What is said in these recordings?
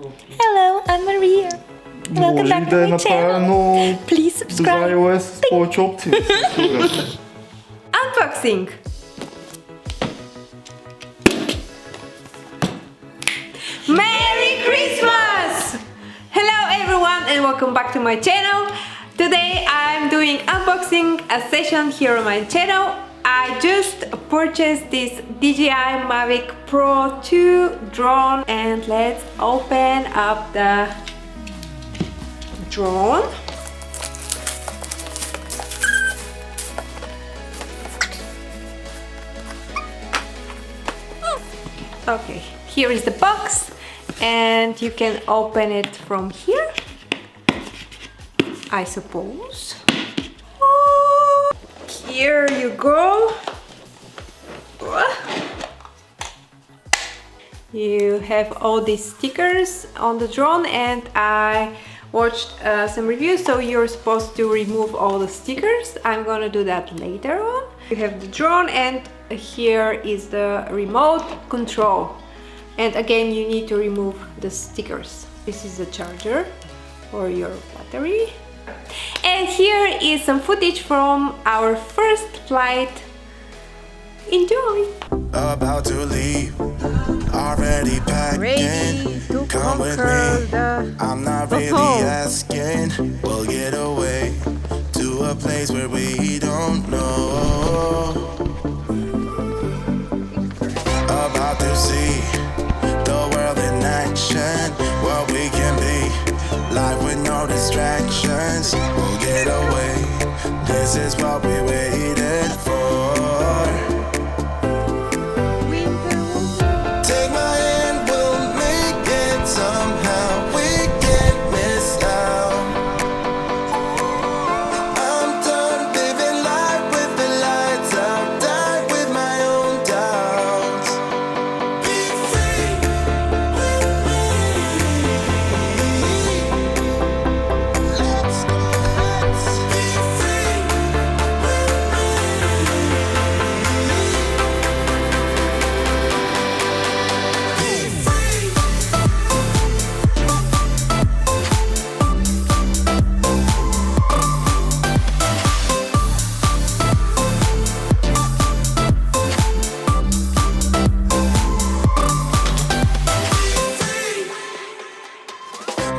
Hello, I'm Maria. Welcome back to my channel. Please subscribe. iOS очень оптимист. Unboxing. Merry Christmas! Hello everyone and welcome back to my channel. Today I'm doing unboxing a session here on my channel. I just purchased this DJI Mavic Pro 2 drone and let's open up the drone. Okay, here is the box and you can open it from here, I suppose. Oh, here you go. You have all these stickers on the drone and I watched some reviews, so you're supposed to remove all the stickers. I'm gonna do that later on. You have the drone and here is the remote control. And again, you need to remove the stickers. This is the charger for your battery. And here is some footage from our first flight. Enjoy! About to leave, already packed in. Come with me, I'm not really asking. We'll get away to a place where we don't know. About to see the world in action, what we can be, life with no distractions. We'll get away, this is what we waited for. Take my hand, we'll make it somehow. We can't miss out. I'm done living life with the lights out, die with my own doubts. Be free with me. Let's go, let's be free with me. Be free.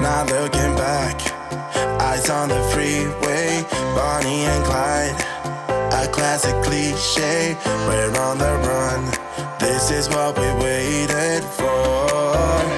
Not looking back, eyes on the freeway, Bonnie and Clyde, a classic cliche. We're on the run, this is what we waited for.